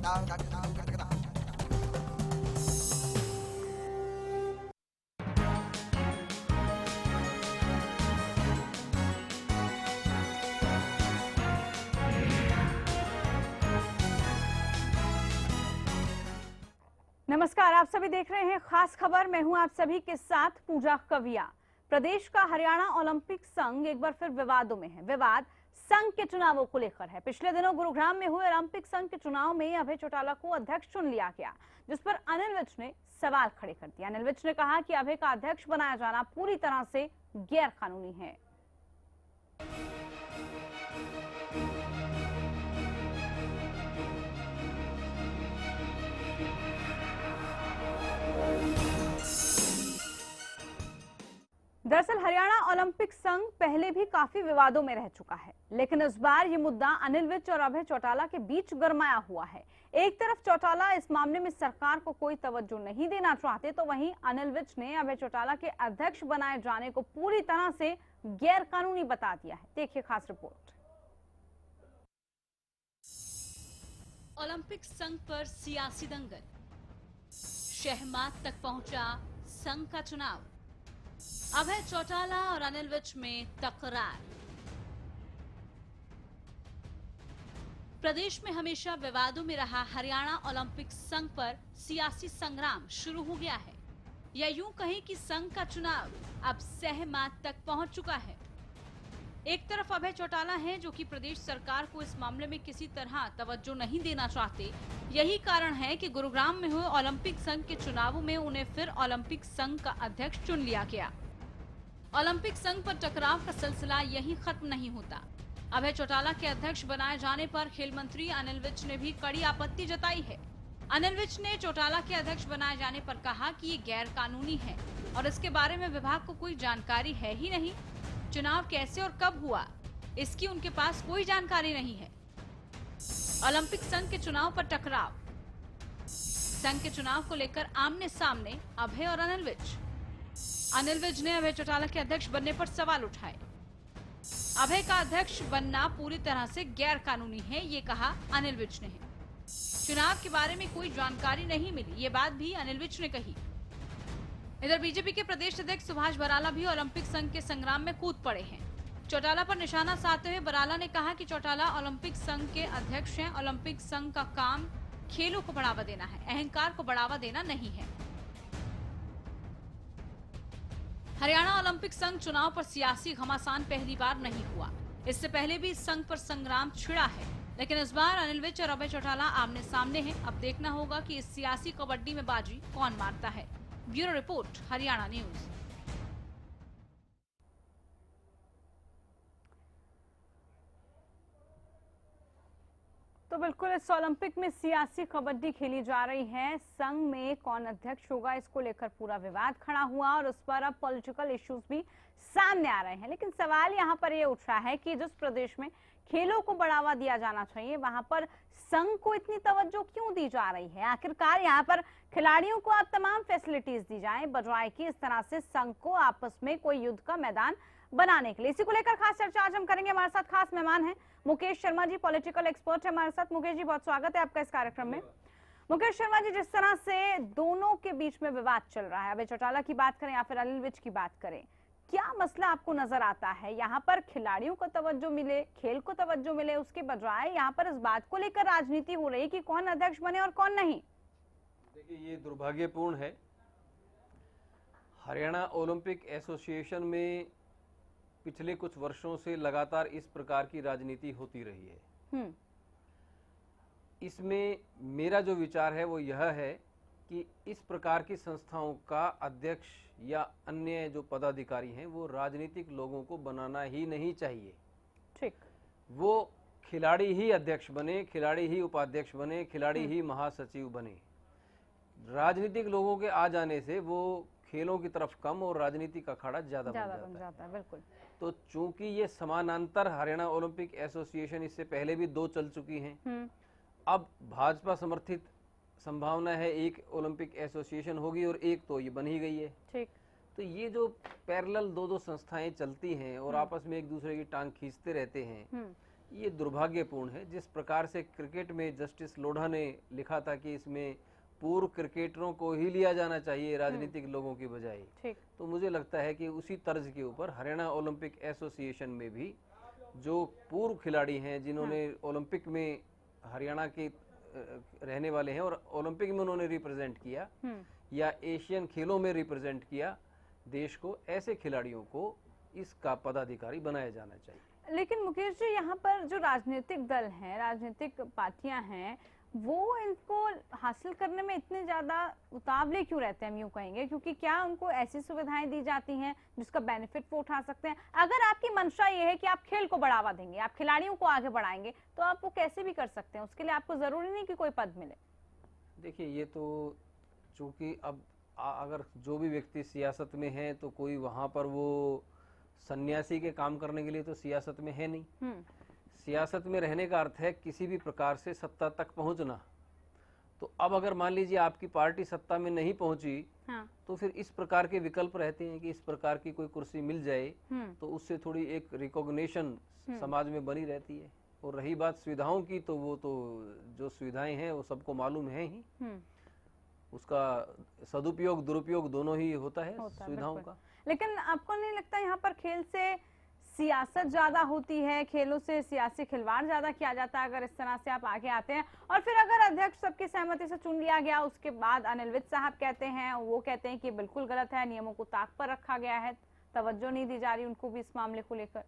नमस्कार, आप सभी देख रहे हैं खास खबर। मैं हूं आप सभी के साथ पूजा कविया। प्रदेश का हरियाणा ओलंपिक संघ एक बार फिर विवादों में है। विवाद संघ के चुनावों को लेकर है। पिछले दिनों गुरुग्राम में हुए ओलंपिक संघ के चुनाव में अभय चौटाला को अध्यक्ष चुन लिया गया, जिस पर अनिल विज ने सवाल खड़े कर दिया। अनिल विज ने कहा कि अभय का अध्यक्ष बनाया जाना पूरी तरह से गैर कानूनी है। दरअसल हरियाणा ओलंपिक संघ पहले भी काफी विवादों में रह चुका है, लेकिन इस बार ये मुद्दा अनिल विज और अभय चौटाला के बीच गरमाया हुआ है। एक तरफ चौटाला इस मामले में सरकार को कोई तवज्जो नहीं देना चाहते, तो वहीं अनिल विज ने अभय चौटाला के अध्यक्ष बनाए जाने को पूरी तरह से गैर कानूनी बता दिया है। देखिए खास रिपोर्ट। ओलंपिक संघ पर सियासी दंगल, शहमाद तक पहुंचा संघ का चुनाव, अभय चौटाला और अनिल विज में तकरार। प्रदेश में हमेशा विवादों में रहा हरियाणा ओलंपिक संघ पर सियासी संग्राम शुरू हो गया है, या यूं कहें कि संघ का चुनाव अब सहमाद तक पहुंच चुका है। एक तरफ अभय चौटाला हैं, जो कि प्रदेश सरकार को इस मामले में किसी तरह तवज्जो नहीं देना चाहते। यही कारण है कि गुरुग्राम में हुए ओलंपिक संघ के चुनावों में उन्हें फिर ओलंपिक संघ का अध्यक्ष चुन लिया गया। ओलंपिक संघ पर टकराव का सिलसिला यहीं खत्म नहीं होता। अभय चौटाला के अध्यक्ष बनाए जाने पर खेल मंत्री अनिल विज ने भी कड़ी आपत्ति जताई है। अनिल विज ने चौटाला के अध्यक्ष बनाए जाने पर कहा कि ये गैर कानूनी है और इसके बारे में विभाग को कोई जानकारी है ही नहीं। चुनाव कैसे और कब हुआ, इसकी उनके पास कोई जानकारी नहीं है। ओलंपिक संघ के चुनाव पर टकराव, संघ के चुनाव को लेकर आमने सामने अभय और अनिल विज। अनिल विज ने अभय चौटाला के अध्यक्ष बनने पर सवाल उठाए। अभय का अध्यक्ष बनना पूरी तरह से गैर कानूनी है, ये कहा अनिल विज ने। चुनाव के बारे में कोई जानकारी नहीं मिली, ये बात भी अनिल विज ने कही। इधर बीजेपी के प्रदेश अध्यक्ष सुभाष बराला भी ओलंपिक संघ के संग्राम में कूद पड़े हैं। चौटाला पर निशाना साधते हुए बराला ने कहा कि चौटाला ओलंपिक संघ के अध्यक्ष हैं। ओलंपिक संघ का काम खेलों को बढ़ावा देना है, अहंकार को बढ़ावा देना नहीं है। हरियाणा ओलंपिक संघ चुनाव पर सियासी घमासान पहली बार नहीं हुआ। इससे पहले भी इस संघ पर संग्राम छिड़ा है, लेकिन इस बार अनिल विज और अभय चौटाला आमने सामने हैं। अब देखना होगा कि इस सियासी कबड्डी में बाजी कौन मारता है। Bureau report, Haryana news. तो बिल्कुल इस ओलंपिक में सियासी कबड्डी खेली जा रही है। संघ में कौन अध्यक्ष होगा, इसको लेकर पूरा विवाद खड़ा हुआ और उस पर अब पॉलिटिकल इश्यूज भी सामने आ रहे हैं। लेकिन सवाल यहाँ पर ये उठ रहा है कि जिस प्रदेश में खेलों को बढ़ावा दिया जाना चाहिए, वहां पर संघ को इतनी तवज्जो क्यों दी जा रही है। आखिरकार यहाँ पर खिलाड़ियों को अब तमाम फैसिलिटीज दी जाए, बजाय कि इस तरह से संघ को आपस में कोई युद्ध का मैदान बनाने के लिए। इसी को लेकर खास चर्चा आज हम करेंगे। हमारे साथ खास मेहमान हैं मुकेश शर्मा जी, पॉलिटिकल एक्सपर्ट है हमारे साथ। मुकेश जी, बहुत स्वागत है आपका इस कार्यक्रम में। मुकेश शर्मा जी, जिस तरह से दोनों के बीच में विवाद चल रहा है, अभय चौटाला की बात करें या फिर अनिल विज की बात करें, क्या मसला आपको नजर आता है? यहाँ पर खिलाड़ियों को तवज्जो मिले, खेल को तवज्जो मिले, उसके बजाय यहाँ पर इस बात को लेकर राजनीति हो रही है कि कौन अध्यक्ष बने और कौन नहीं। देखिए, ये दुर्भाग्यपूर्ण है। हरियाणा ओलंपिक एसोसिएशन में पिछले कुछ वर्षों से लगातार इस प्रकार की राजनीति होती रही है। इसमें मेरा जो विचार है वो यह है कि इस प्रकार की संस्थाओं का अध्यक्ष या अन्य जो पदाधिकारी हैं वो राजनीतिक लोगों को बनाना ही नहीं चाहिए। ठीक, वो खिलाड़ी ही अध्यक्ष बने, खिलाड़ी ही उपाध्यक्ष बने, खिलाड़ी ही महासचिव बने। राजनीतिक लोगों के आ जाने से वो खेलों की तरफ कम और राजनीति का अखाड़ा ज्यादा बन जाता है। बिल्कुल। तो चूंकि ये समानांतर हरियाणा ओलंपिक एसोसिएशन इससे पहले भी 2 चल चुकी हैं, अब भाजपा समर्थित संभावना है एक ओलंपिक एसोसिएशन होगी और एक तो ये बन ही गई है। ठीक। तो ये जो पैरेलल 2-2 संस्थाएं चलती हैं और आपस में एक दूसरे की टांग खींचते रहते हैं, ये दुर्भाग्यपूर्ण है। जिस प्रकार से क्रिकेट में जस्टिस लोढ़ा ने लिखा था कि इसमें पूर्व क्रिकेटरों को ही लिया जाना चाहिए राजनीतिक लोगों की बजाय, ठीक। तो मुझे लगता है कि उसी तर्ज के ऊपर हरियाणा ओलंपिक एसोसिएशन में भी जो पूर्व खिलाड़ी हैं जिन्होंने ओलंपिक में हरियाणा के रहने वाले हैं और ओलंपिक में उन्होंने रिप्रेजेंट किया या एशियन खेलों में रिप्रेजेंट किया देश को, ऐसे खिलाड़ियों को इसका पदाधिकारी बनाया जाना चाहिए। लेकिन मुकेश जी, यहाँ पर जो राजनीतिक दल हैं, राजनीतिक पार्टियां हैं, वो इनको हासिल करने में इतने ज्यादा उतावले क्यों रहते हैं, हम यूं कहेंगे? क्योंकि क्या उनको ऐसी सुविधाएं दी जाती हैं जिसका बेनिफिट वो उठा सकते हैं? अगर आपकी मंशा ये है कि आप खेल को बढ़ावा देंगे, आप खिलाड़ियों को आगे बढ़ाएंगे, तो आप वो कैसे भी कर सकते हैं। उसके लिए आपको जरूरी नहीं कि कोई पद मिले। देखिए, ये तो चूंकि अब अगर जो भी व्यक्ति सियासत में है तो कोई वहां पर वो सन्यासी के काम करने के लिए तो सियासत में है नहीं। सियासत में रहने का अर्थ है किसी भी प्रकार से सत्ता तक पहुंचना। तो अब अगर मान लीजिए आपकी पार्टी सत्ता में नहीं पहुंची, तो फिर इस प्रकार के विकल्प रहते हैं कि इस प्रकार की कोई कुर्सी मिल जाए तो उससे थोड़ी एक रिकॉग्निशन समाज में बनी रहती है। और रही बात सुविधाओं की, तो वो तो जो सुविधाएं हैं वो सबको मालूम है ही, उसका सदुपयोग दुरुपयोग दोनों ही होता है सुविधाओं का। लेकिन आपको नहीं लगता यहाँ पर खेल से सियासत ज्यादा होती है, खेलों से सियासी खिलवाड़ ज्यादा किया जाता है? अगर इस तरह से आप आगे आते हैं और फिर अगर अध्यक्ष सबकी सहमति से चुन लिया गया, उसके बाद अनिल विज साहब कहते हैं, वो कहते हैं कि बिल्कुल गलत है, नियमों को ताक पर रखा गया है, तवज्जो नहीं दी जा रही उनको भी इस मामले को लेकर।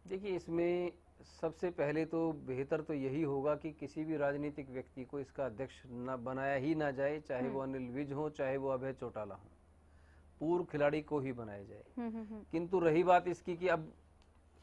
देखिए, इसमें सबसे पहले तो बेहतर तो यही होगा कि किसी भी राजनीतिक व्यक्ति को इसका अध्यक्ष न बनाया ही ना जाए, चाहे वो अनिल विज हो चाहे वो अभय चौटाला हो, पूर्व खिलाड़ी को ही बनाया जाए। किंतु रही बात इसकी कि अब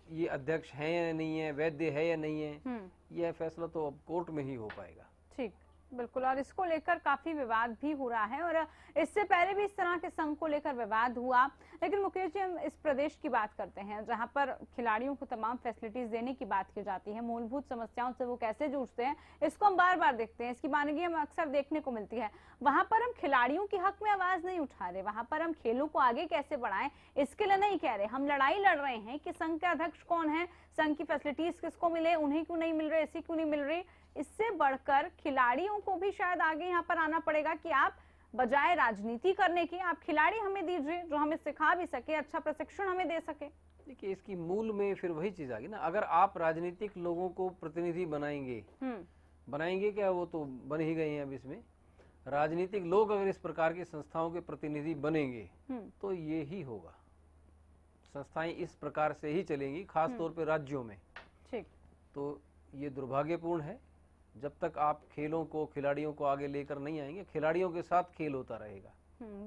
ये अध्यक्ष है या नहीं है, वैध है या नहीं है, यह फैसला तो अब कोर्ट में ही हो पाएगा। ठीक, बिल्कुल। और इसको लेकर काफी विवाद भी हो रहा है और इससे पहले भी इस तरह के संघ को लेकर विवाद हुआ। लेकिन मुकेश जी, हम इस प्रदेश की बात करते हैं जहां पर खिलाड़ियों को तमाम फैसिलिटीज देने की बात की जाती है, मूलभूत समस्याओं से वो कैसे जूझते हैं इसको हम बार बार देखते हैं, इसकी वानगी हम अक्सर देखने को मिलती है। वहां पर हम खिलाड़ियों के हक में आवाज नहीं उठा रहे, वहां पर हम खेलों को आगे कैसे बढ़ाएं इसके लिए नहीं कह रहे। हम लड़ाई लड़ रहे हैं कि संघ के अध्यक्ष कौन है, संघ की फैसिलिटीज किसको मिले, उन्हें क्यों नहीं मिल रही, ऐसी क्यों नहीं मिल रही। इससे बढ़कर खिलाड़ियों को भी शायद आगे यहाँ पर आना पड़ेगा कि आप बजाय राजनीति करने की, आप खिलाड़ी हमें दीजिए जो हमें सिखा भी सके, अच्छा प्रशिक्षण हमें दे सके। देखिए, इसकी मूल में फिर वही चीज आ गई ना, अगर आप राजनीतिक लोगों को प्रतिनिधि बनाएंगे क्या, वो तो बन ही गए हैं। अब इसमें राजनीतिक लोग अगर इस प्रकार की संस्थाओं के प्रतिनिधि बनेंगे तो ये ही होगा, संस्थाएं इस प्रकार से ही चलेंगी, खास तौर पे राज्यों में। ठीक, तो ये दुर्भाग्यपूर्ण है। जब तक आप खेलों को, खिलाड़ियों को आगे लेकर नहीं आएंगे, खिलाड़ियों के साथ खेल होता रहेगा।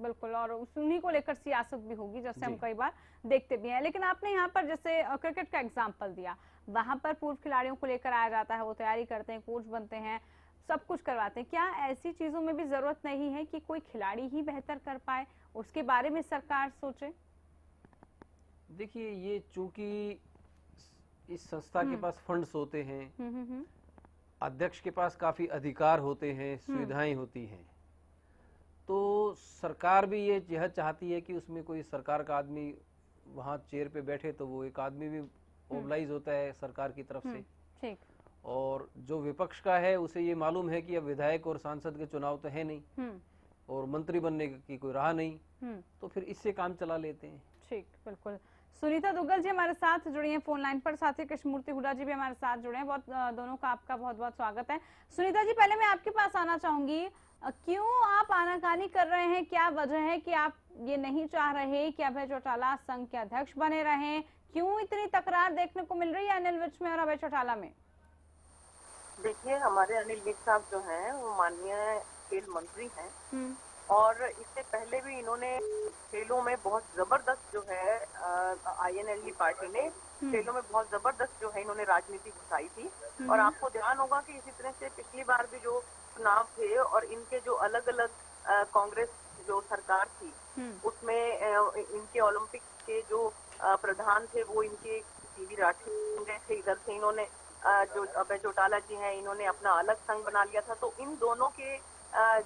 बिल्कुल, और उन्हीं को लेकर सियासत भी होगी, जैसे हम कई बार देखते भी हैं। लेकिन आपने यहाँ पर जैसे क्रिकेट का एग्जांपल दिया, वहां पर पूर्व खिलाड़ियों को लेकर आया जाता है, वो तैयारी करते हैं, कोच बनते हैं, सब कुछ करवाते हैं। क्या ऐसी चीजों में भी जरूरत नहीं है कि कोई खिलाड़ी ही बेहतर कर पाए, उसके बारे में सरकार सोचे? देखिए, ये चूंकि इस संस्था के पास फंड्स होते हैं, अध्यक्ष के पास काफी अधिकार होते हैं, सुविधाएं होती हैं, तो सरकार भी ये यह चाहती है कि उसमें कोई सरकार का आदमी वहां चेयर पे बैठे तो वो एक आदमी भी मोबिलाइज होता है सरकार की तरफ से। ठीक। और जो विपक्ष का है उसे ये मालूम है कि अब विधायक और सांसद के चुनाव तो है नहीं और मंत्री बनने की कोई राह नहीं, तो फिर इससे काम चला लेते हैं। ठीक, बिल्कुल। सुनीता दुग्गल जी हमारे साथ जुड़ी हैं फोन लाइन पर, साथ ही कृष्णमूर्ति हुड्डा जी भी हमारे साथ जुड़े हैं। दोनों का आपका बहुत बहुत स्वागत है। सुनीता जी, पहले मैं आपके पास आना चाहूंगी, क्यों आप आनाकानी कर रहे हैं, क्या वजह है कि आप ये नहीं चाह रहे कि अभय चौटाला संघ के अध्यक्ष बने रहें? क्यों इतनी तकरार देखने को मिल रही है अनिल विज में और अभय चौटाला में? देखिए, हमारे अनिल विज साहब जो हैं वो माननीय खेल मंत्री हैं और इससे पहले भी इन्होंने खेलों में बहुत जबरदस्त जो है INLD पार्टी ने खेलों में बहुत जबरदस्त जो है इन्होंने राजनीति घुसाई थी। और आपको ध्यान होगा कि इसी तरह से पिछली बार भी जो चुनाव थे और इनके जो अलग अलग कांग्रेस जो सरकार थी उसमें इनके ओलंपिक के जो प्रधान थे वो इनके टीवी राठी थे, इधर से इन्होंने जो अभय चौटाला जी हैं इन्होंने अपना अलग संघ बना लिया था। तो इन दोनों के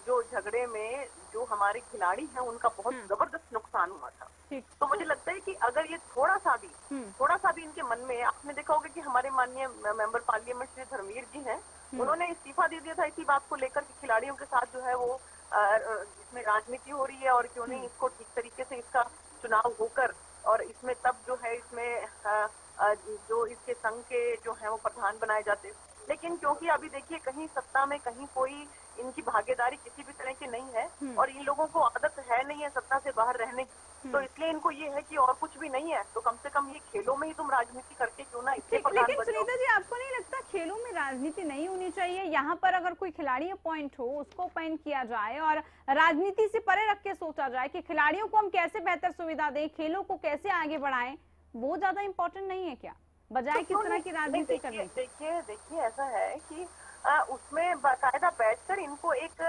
जो झगड़े में जो हमारे खिलाड़ी हैं उनका बहुत जबरदस्त नुकसान हुआ था। तो मुझे लगता है कि अगर ये थोड़ा सा भी इनके मन में, आपने देखा होगा कि हमारे माननीय मेंबर पार्लियामेंट श्री धर्मवीर जी हैं, उन्होंने इस्तीफा दे दिया था इसी बात को लेकर कि खिलाड़ियों के साथ जो है वो इसमें राजनीति हो रही है और क्यों नहीं इसको ठीक तरीके से इसका चुनाव होकर और इसमें तब जो है इसमें जो इसके संघ के जो है वो प्रधान बनाए जाते। लेकिन क्योंकि अभी देखिए कहीं सत्ता में कहीं कोई इनकी भागीदारी किसी भी तरह की नहीं है और इन लोगों को आदत है नहीं है सत्ता से बाहर रहने की, तो इसलिए इनको ये है कि और कुछ भी नहीं है तो कम से कम ये खेलों में ही तुम राजनीति करके क्यों ना इससे प्रधान लेकिन बन जाओ। सुनीता जी, आपको नहीं लगता खेलों में राजनीति नहीं होनी चाहिए? यहाँ पर अगर कोई खिलाड़ी अपॉइंट हो उसको अपॉइंट किया जाए और राजनीति से परे रख के सोचा जाए कि खिलाड़ियों को हम कैसे बेहतर सुविधा दें, खेलों को कैसे आगे बढ़ाएं, वो ज्यादा इम्पोर्टेंट नहीं है क्या, बजाय किस तरह की राजनीति करने की? देखिए ऐसा है कि उसमें बाकायदा बैठकर इनको एक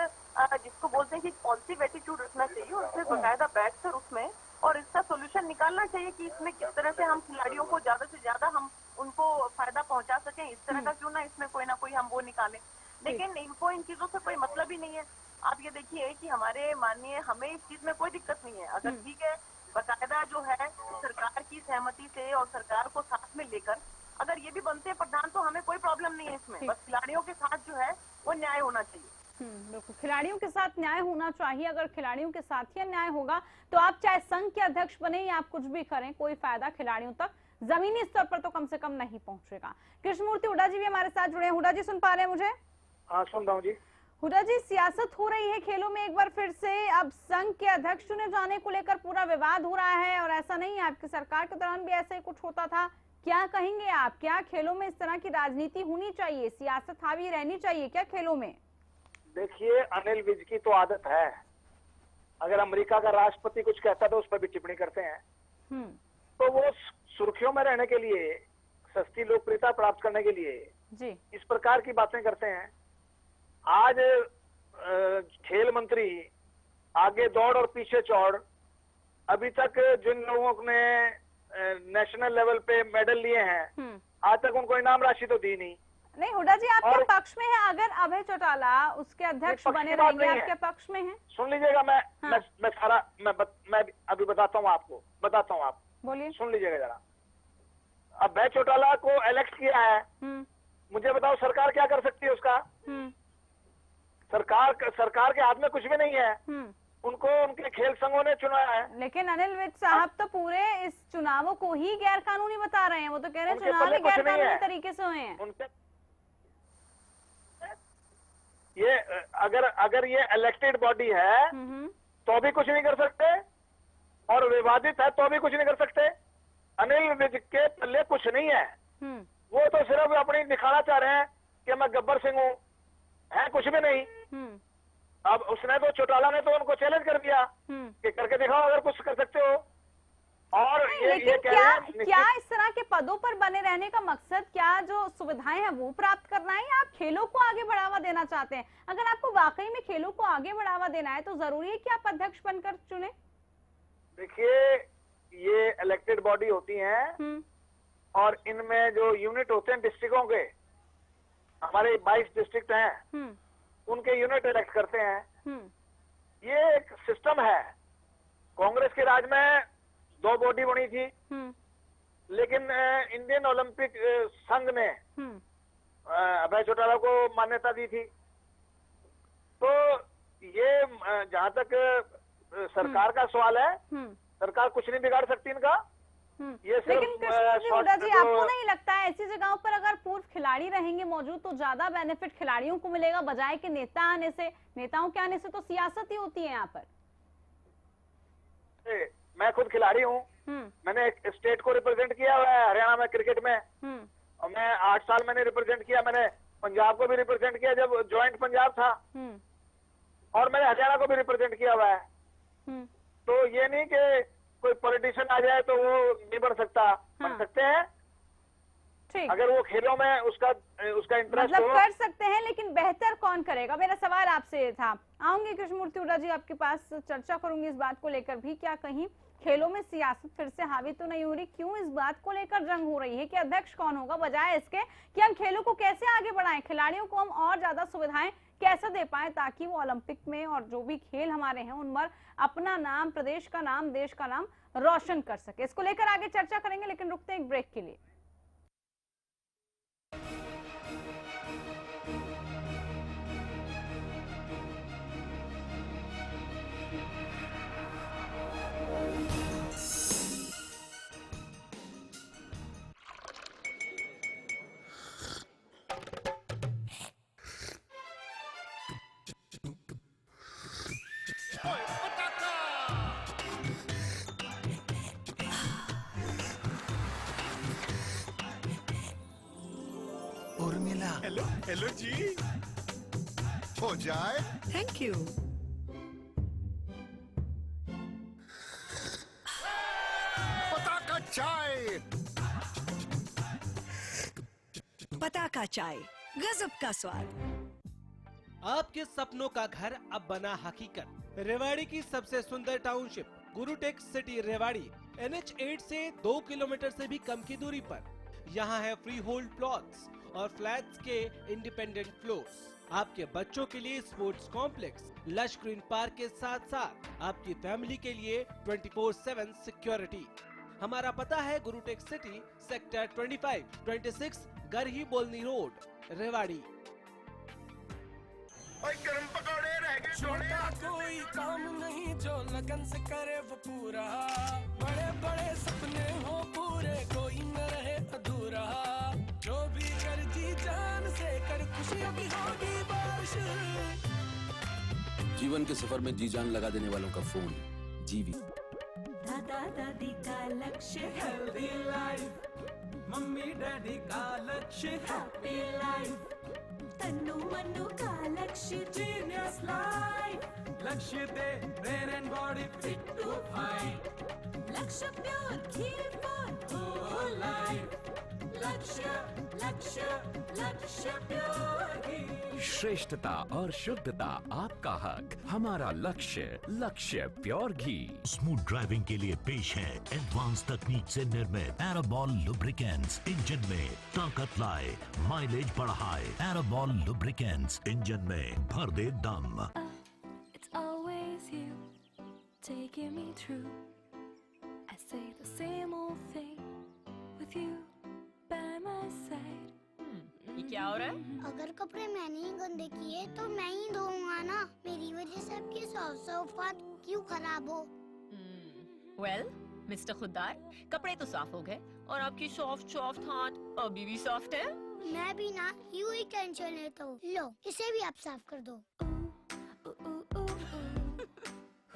जिसको बोलते हैं कि पॉजिटिव एटीट्यूड रखना चाहिए और उसमें बाकायदा बैठकर उसमें और इसका सोल्यूशन निकालना चाहिए कि इसमें किस तरह से हम खिलाड़ियों को ज्यादा से ज्यादा हम उनको फायदा पहुंचा सकें, इस तरह का क्यों ना इसमें कोई ना कोई हम वो निकालें। लेकिन इनको इन चीजों से कोई मतलब ही नहीं है। आप ये देखिए कि हमारे माननीय हमें इस चीज में कोई दिक्कत नहीं है, अगर ठीक है बाकायदा जो है सरकार की सहमति से और सरकार को साथ में लेकर अगर ये भी बनते हैं प्रधान तो हमें कोई प्रॉब्लम नहीं है इसमें, बस खिलाड़ियों के साथ जो है वो न्याय होना चाहिए। बिल्कुल, खिलाड़ियों के साथ न्याय होना चाहिए। अगर खिलाड़ियों के साथ ही न्याय होगा तो आप चाहे संघ के अध्यक्ष बने या आप कुछ भी करें, कोई फायदा खिलाड़ियों तक जमीनी स्तर पर तो कम से कम नहीं पहुंचेगा। कृष्णमूर्ति हुड्डा जी भी हमारे साथ जुड़े हैं। हुड्डा जी सुन पा रहे हैं मुझे? हाँ सुन रहा हूँ जी। हुड्डा जी, सियासत हो रही है खेलों में एक बार फिर से, अब संघ के अध्यक्ष चुने जाने को लेकर पूरा विवाद हो रहा है और ऐसा नहीं है, आपकी सरकार के दौरान भी ऐसा ही कुछ होता था। क्या कहेंगे आप, क्या खेलों में इस तरह की राजनीति होनी चाहिए, सियासत हावी रहनी चाहिए क्या खेलों में? देखिए अनिल विज की तो आदत है, अगर अमेरिका का राष्ट्रपति कुछ कहता तो उस पर भी टिप्पणी करते हैं। तो वो सुर्खियों में रहने के लिए, सस्ती लोकप्रियता प्राप्त करने के लिए जी इस प्रकार की बातें करते हैं। आज खेल मंत्री आगे दौड़ और पीछे चौड़, अभी तक जिन लोगों ने नेशनल लेवल पे मेडल लिए हैं आज तक उनको इनाम राशि तो दी नहीं। हुड्डा जी आपके पक्ष में है, अगर अभय चौटाला उसके अध्यक्ष बने रहेंगे आपके पक्ष में है? सुन लीजिएगा, मैं अभी बताता हूँ आपको, आप बोलिए, सुन लीजिएगा जरा। अभय चौटाला को इलेक्ट किया है, मुझे बताओ सरकार क्या कर सकती है उसका? सरकार के हाथ में कुछ भी नहीं है, उनको उनके खेल संघों ने चुना है। लेकिन अनिल विज साहब तो पूरे इस चुनावों को ही गैर कानूनी बता रहे हैं, वो तो कह रहे हैं चुनाव ही गैर कानूनी तरीके से हुए हैं। उनके ये अगर ये इलेक्टेड बॉडी है तो भी कुछ नहीं कर सकते और विवादित है तो भी कुछ नहीं कर सकते। अनिल विज के पल्ले कुछ नहीं है, वो तो सिर्फ अपनी दिखाना चाह रहे हैं कि मैं गब्बर सिंह हूँ, है कुछ भी नहीं। अब उसने तो चौटाला ने तो उनको चैलेंज कर दिया कि करके दिखाओ अगर कुछ कर सकते हो। और लेकिन क्या इस तरह के पदों पर बने रहने का मकसद क्या जो सुविधाएं हैं वो प्राप्त करना है या आप खेलों को आगे बढ़ावा देना चाहते हैं? अगर आपको वाकई में खेलों को आगे बढ़ावा देना है तो जरूरी है कि आप अध्यक्ष बनकर चुने। देखिए ये इलेक्टेड बॉडी होती हैं और इनमें जो यूनिट होते हैं डिस्ट्रिक्टों के, हमारे 22 डिस्ट्रिक्ट हैं, उनके यूनिट इलेक्ट करते हैं। ये एक सिस्टम है। कांग्रेस के राज में 2 बॉडी बनी थी, लेकिन इंडियन ओलंपिक संघ ने अभय चौटाला को मान्यता दी थी। तो ये जहां तक सरकार का सवाल है, सरकार कुछ नहीं बिगाड़ सकती इनका। ये लेकिन हुड्डा जी आपको नहीं लगता है ऐसी जगहों पर अगर पूर्व खिलाड़ी रहेंगे मौजूद तो ज्यादा बेनिफिट खिलाड़ियों को मिलेगा बजाय के नेता आने से? नेताओं के आने से तो सियासत ही होती है यहाँ पर। मैं खुद खिलाड़ी हूँ, मैंने स्टेट को रिप्रेजेंट किया हुआ है हरियाणा में क्रिकेट में, और मैं 8 साल मैंने रिप्रेजेंट किया। मैंने पंजाब को भी रिप्रेजेंट किया जब ज्वाइंट पंजाब था, और मैंने हरियाणा को भी रिप्रेजेंट किया हुआ है। तो ये नहीं कि कोई पॉलिटिशियन आ जाए तो वो नहीं बन सकता, बन सकते हैं अगर वो खेलों में उसका इंटरेस्ट मतलब कर सकते हैं, लेकिन बेहतर कौन करेगा? मेरा सवाल आपसे था। आऊंगी कृष्णमूर्ति हुड्डा जी आपके पास, चर्चा करूंगी इस बात को लेकर भी, क्या कहीं खेलों में सियासत फिर से हावी तो नहीं हो रही? क्यों इस बात को लेकर जंग हो रही है कि अध्यक्ष कौन होगा, बजाय इसके कि हम खेलों को कैसे आगे बढ़ाएं, खिलाड़ियों को हम और ज्यादा सुविधाएं कैसा दे पाए ताकि वो ओलंपिक में और जो भी खेल हमारे हैं उन पर अपना नाम, प्रदेश का नाम, देश का नाम रोशन कर सके। इसको लेकर आगे चर्चा करेंगे, लेकिन रुकते हैं एक ब्रेक के लिए। उर्मिला, हेलो हेलो जी। हो जाए। Thank you. पताका चाय। पताका चाय, गजब का स्वाद। आपके सपनों का घर अब बना हकीकत। रेवाड़ी की सबसे सुंदर टाउनशिप गुरुटेक सिटी रेवाड़ी NH 8 से 2 किलोमीटर से भी कम की दूरी पर। यहाँ है फ्री होल्ड प्लॉट्स और फ्लैट्स के इंडिपेंडेंट फ्लोर्स। आपके बच्चों के लिए sports complex, lush green park के साथ साथ आपकी फैमिली के लिए 24/7 सिक्योरिटी। हमारा पता है गुरुटेक सिटी, सेक्टर 25-26 गरही बोलनी रोड, रेवाड़ी। और गरम पकौड़े रह गए छोटा कोई काम नहीं जो लगन से करे वो पूरा। बड़े बड़े सपने हो पूरे, कोई न रहे अधूरा। जो भी कर जी जान से कर, खुशियाँ भी होगी बारिश। जीवन के सफर में जी जान लगा देने वालों का फोन जीवी। दादा दादी का लक्ष्य हेल्दी लाइफ, मम्मी डैडी का लक्ष्य हैप्पी लाइफ, तन्नू मन्नू का लक्ष्य जीनियस लाइफ। लक्ष्य दे brain and body fit to fight, लक्ष्य pure kheer for whole life. लक्ष्य लक्ष्य लक्ष्य प्योर घी। श्रेष्ठता और शुद्धता आपका हक, हमारा लक्ष्य, लक्ष्य प्योर घी। स्मूथ ड्राइविंग के लिए पेश है एडवांस तकनीक से निर्मित एराबॉल लुब्रिकेंट्स। इंजन में ताकत लाए, माइलेज बढ़ाए। एराबॉल लुब्रिकेंट्स, इंजन में भर दे दम। It's always you taking me through. I say the same old thing with you by my side. ये क्या हो रहा है? अगर कपड़े मैंने ही गंदे किए तो मैं ही धोऊंगा ना। मेरी वजह से आपके सोफा क्यों खराब हो? वेल, मिस्टर खुद्दार, कपड़े तो साफ हो गए और आपकी सॉफ्ट हाथ अभी भी सॉफ्ट है। मैं भी ना यूं ही टेंशन लेता हूँ। लो, इसे भी आप साफ कर दो।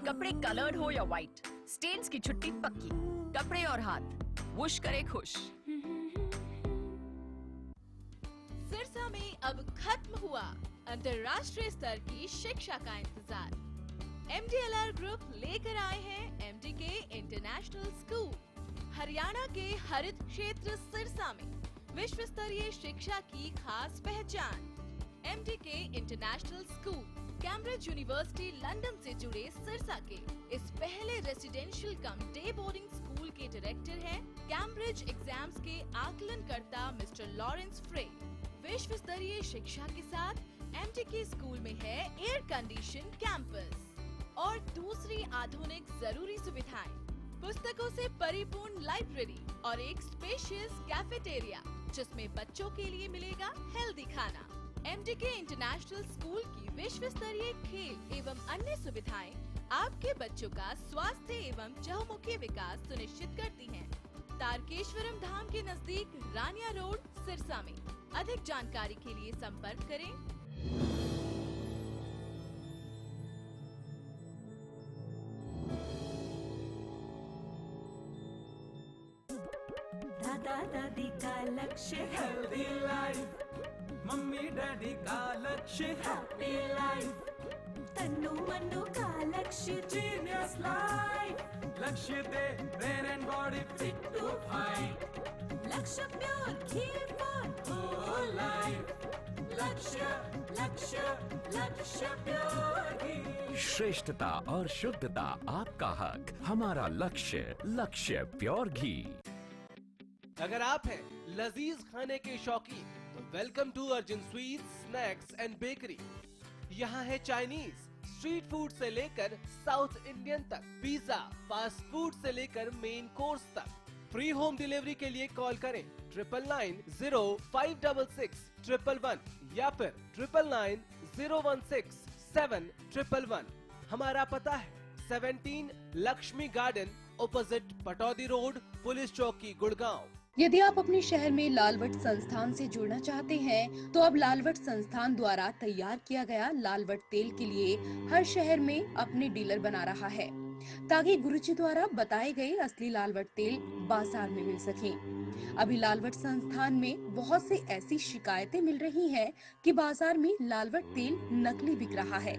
कपड़े कलर्ड हो या व्हाइट, स्टेन्स की छुट्टी पक्की। कपड़े और हाथ वुश करे खुश। सिरसा में अब खत्म हुआ अंतर्राष्ट्रीय स्तर की शिक्षा का इंतजार। MDLR ग्रुप लेकर आए हैं MDK इंटरनेशनल स्कूल। हरियाणा के हरित क्षेत्र सिरसा में विश्व स्तरीय शिक्षा की खास पहचान। MDK international school Cambridge university London से जुड़े सिरसा के इस पहले रेसिडेंशियल कम डे बोर्डिंग स्कूल के डायरेक्टर हैं कैम्ब्रिज एग्जाम्स के आकलनकर्ता मिस्टर लॉरेंस फ्रे। विश्व स्तरीय शिक्षा के साथ MDK स्कूल में है एयर कंडीशन कैंपस और दूसरी आधुनिक जरूरी सुविधाएं, पुस्तकों से परिपूर्ण लाइब्रेरी और एक स्पेशियस कैफेटेरिया जिसमें बच्चों के लिए मिलेगा हेल्दी खाना। MDK इंटरनेशनल स्कूल की विश्व स्तरीय खेल एवं अन्य सुविधाएं आपके बच्चों का स्वास्थ्य एवं चहुमुखी विकास सुनिश्चित करती हैं। तारकेश्वरम धाम के नजदीक रानिया रोड, सिरसा में। अधिक जानकारी के लिए संपर्क करें। दादा दादी का लक्ष्य हेल्दी लाइफ, मम्मी डैडी का लक्ष्य हैप्पी लाइफ, तन्नू मन्नू का लक्ष्य जीनियस लाइफ। लक्ष्य दे brain and body fit to fight, लक्ष्य pure kheer for whole life. लक्ष्य लक्ष्य लक्ष्य प्योर घी। श्रेष्ठता और शुद्धता आपका हक, हमारा लक्ष्य, लक्ष्य प्योर घी। अगर आप हैं लजीज खाने के शौकीन तो welcome to Arjun sweets, snacks and bakery. यहाँ है चाइनीज, स्ट्रीट फूड से लेकर साउथ इंडियन तक, पिज्जा, फास्ट फूड से लेकर मेन कोर्स तक। फ्री होम डिलीवरी के लिए कॉल करें 9990566111 या फिर 9990167111। हमारा पता है 17 Lakshmi garden, opposite Pataudi road, police चौकी, गुड़गांव। यदि आप अपने शहर में लालवट संस्थान से जुड़ना चाहते हैं, तो अब लालवट संस्थान द्वारा तैयार किया गया लालवट तेल के लिए हर शहर में अपने डीलर बना रहा है, ताकि गुरुजी द्वारा बताए गए असली लालवट तेल बाजार में मिल सके। अभी लालवट संस्थान में बहुत से ऐसी शिकायतें मिल रही हैं कि बाजार में लालवट तेल नकली बिक रहा है।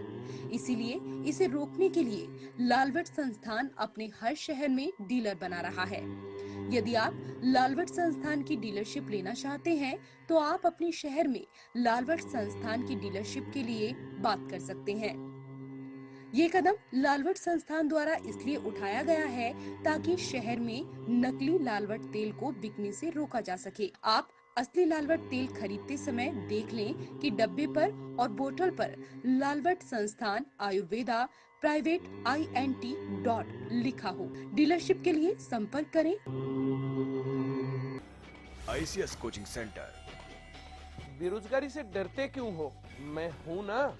इसीलिए इसे रोकने के लिए लालवट संस्थान अपने हर शहर में डीलर बना रहा है। यदि आप लालवट संस्थान की डीलरशिप लेना चाहते हैं, तो आप अपने शहर में लालवट संस्थान की डीलरशिप के लिए बात कर सकते हैं। ये कदम लालवट संस्थान द्वारा इसलिए उठाया गया है ताकि शहर में नकली लालवट तेल को बिकने से रोका जा सके। आप असली लालवट तेल खरीदते समय देख लें कि डब्बे पर और बोतल पर लालवट संस्थान आयुर्वेदा प्राइवेट INT लिखा हो। डीलरशिप के लिए संपर्क करें। ICS coaching centre. बेरोजगारी से डरते क्यों हो? मैं हूँ ना।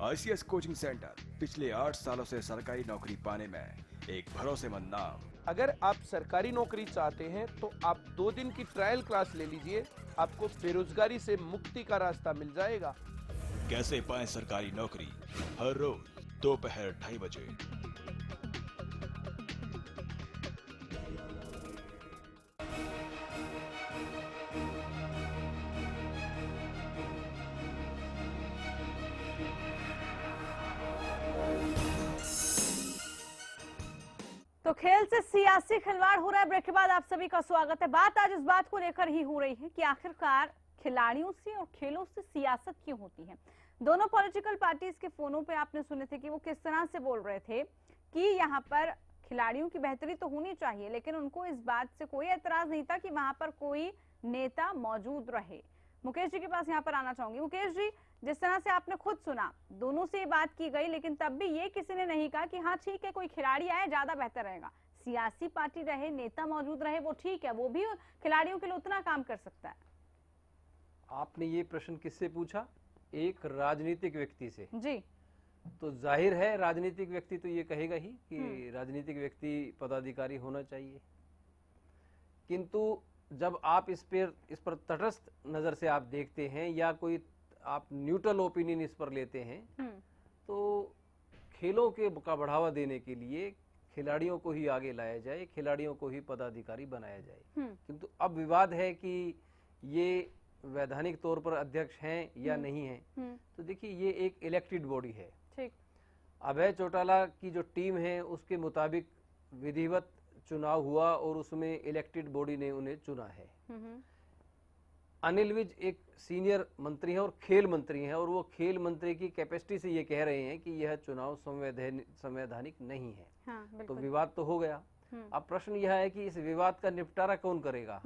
ICS कोचिंग सेंटर पिछले 8 सालों से सरकारी नौकरी पाने में एक भरोसेमंद नाम। अगर आप सरकारी नौकरी चाहते हैं तो आप 2 दिन की ट्रायल क्लास ले लीजिए, आपको बेरोजगारी से मुक्ति का रास्ता मिल जाएगा। कैसे पाएं सरकारी नौकरी? हर रोज दोपहर 2:30 बजे। तो खेल से सियासी खिलवाड़ हो रहा है। ब्रेक के बाद आप सभी का स्वागत है। बात आज इस बात को लेकर ही हो रही है कि आखिरकार खिलाड़ियों से और खेलों से सियासत क्यों होती है। दोनों पॉलिटिकल पार्टीज के फोनों पे आपने सुने थे कि वो किस तरह से बोल रहे थे कि यहाँ पर खिलाड़ियों की बेहतरी तो होनी चाहिए, लेकिन उनको इस बात से कोई एतराज नहीं था कि वहां पर कोई नेता मौजूद रहे। मुकेश जी के पास यहाँ पर आना चाहूंगी। मुकेश जी, जिस तरह से आपने खुद सुना, दोनों से बात की गई, लेकिन तब भी ये किसी ने नहीं कहा कि हाँ ठीक है कोई खिलाड़ी आए ज्यादा बेहतर रहेगा। सियासी पार्टी रहे, नेता मौजूद रहे, वो ठीक है, वो भी खिलाड़ियों के लिए उतना काम कर सकता है। आपने ये प्रश्न किससे पूछा? एक राजनीतिक व्यक्ति से जी। तो जाहिर है राजनीतिक व्यक्ति तो ये कहेगा ही कि राजनीतिक व्यक्ति पदाधिकारी होना चाहिए। किंतु जब आप इस पर तटस्थ नजर से आप देखते हैं या कोई आप न्यूट्रल ओपिनियन इस पर लेते हैं, तो खेलों का बढ़ावा देने के लिए खिलाड़ियों को ही आगे लाया जाए, खिलाड़ियों को ही पदाधिकारी बनाया जाए। किंतु अब विवाद है कि ये वैधानिक तौर पर अध्यक्ष हैं या नहीं हैं। तो देखिए, ये एक इलेक्टेड बॉडी है। ठीक। अभय चौटाला की जो टीम है उसके मुताबिक विधिवत चुनाव हुआ और उसमें इलेक्टेड बॉडी ने उन्हें चुना है। अनिल विज एक सीनियर मंत्री हैं और खेल मंत्री हैं, और वो खेल मंत्री की कैपेसिटी से ये कह रहे हैं कि यह चुनाव संवैधानिक नहीं है। हाँ, तो विवाद तो हो गया। अब प्रश्न यह है कि इस विवाद का निपटारा कौन करेगा।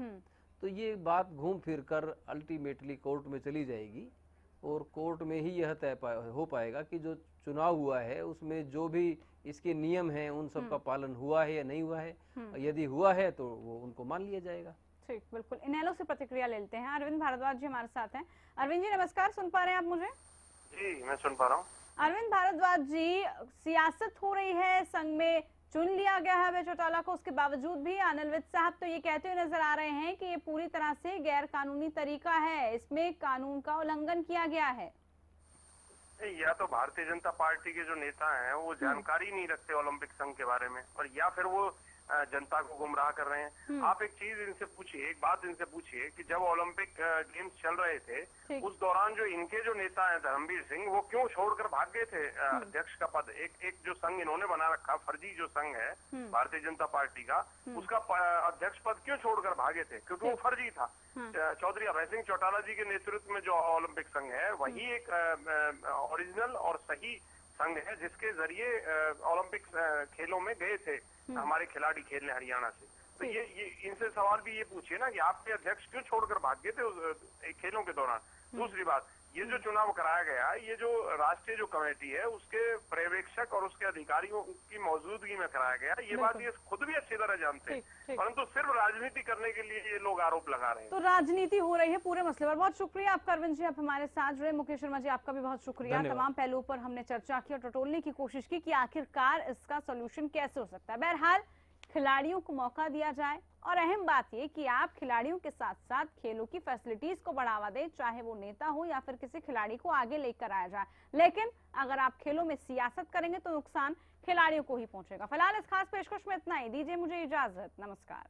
तो ये बात घूम फिर कर अल्टीमेटली कोर्ट में चली जाएगी और कोर्ट में ही यह तय हो पाएगा कि जो चुनाव हुआ है उसमें जो भी इसके नियम हैं उन सब का पालन हुआ है या नहीं हुआ है। यदि हुआ है तो वो उनको मान लिया जाएगा। ठीक, बिल्कुल। इनेलो से प्रतिक्रिया लेते हैं। अरविंद भारद्वाज जी हमारे साथ हैं। अरविंद जी नमस्कार, सुन पा रहे हैं आप मुझे? जी मैं सुन पा रहा हूँ। अरविंद भारद्वाज जी, सियासत हो रही है, संघ में चुन लिया गया है अभय चौटाला को, उसके बावजूद भी अनिल विज साहब तो ये कहते हुए नजर आ रहे हैं कि ये पूरी तरह से गैर कानूनी तरीका है, इसमें कानून का उल्लंघन किया गया है। या तो भारतीय जनता पार्टी के जो नेता हैं वो जानकारी नहीं रखते ओलंपिक संघ के बारे में, और या फिर वो जनता को गुमराह कर रहे हैं। आप एक चीज इनसे पूछिए, एक बात इनसे पूछिए कि जब ओलंपिक गेम्स चल रहे थे उस दौरान जो इनके जो नेता हैं धर्मवीर सिंह, वो क्यों छोड़कर भाग गए थे अध्यक्ष का पद। एक जो संघ इन्होंने बना रखा, फर्जी जो संघ है भारतीय जनता पार्टी का, उसका अध्यक्ष पद क्यों छोड़कर भागे थे? क्योंकि वो फर्जी था। चौधरी अभय सिंह चौटाला जी के नेतृत्व में जो ओलंपिक संघ है वही एक ओरिजिनल और सही संघ है जिसके जरिए ओलंपिक खेलों में गए थे हमारे खिलाड़ी खेलने हरियाणा से। तो ये इनसे सवाल भी ये पूछिए ना कि आपके अध्यक्ष क्यों छोड़कर भाग गए थे खेलों के दौरान। दूसरी बात, ये जो चुनाव कराया गया, ये जो राष्ट्रीय जो कमेटी है उसके पर्यवेक्षक और उसके अधिकारियों की मौजूदगी में कराया गया, ये बात ये खुद भी अच्छी तरह जानते हैं, परंतु सिर्फ राजनीति करने के लिए ये लोग आरोप लगा रहे हैं। तो राजनीति हो रही है पूरे मसले पर। बहुत शुक्रिया आपका अरविंद जी, आप हमारे साथ जुड़े। मुकेश शर्मा जी आपका भी बहुत शुक्रिया। तमाम पहलुओं पर हमने चर्चा की और टटोलने की कोशिश की कि आखिरकार इसका सोल्यूशन कैसे हो सकता है। बहरहाल खिलाड़ियों को मौका दिया जाए और अहम बात यह कि आप खिलाड़ियों के साथ साथ खेलों की फैसिलिटीज को बढ़ावा दें, चाहे वो नेता हो या फिर किसी खिलाड़ी को आगे लेकर आया जाए। लेकिन अगर आप खेलों में सियासत करेंगे तो नुकसान खिलाड़ियों को ही पहुंचेगा। फिलहाल इस खास पेशकश में इतना ही। दीजिए मुझे इजाजत। नमस्कार।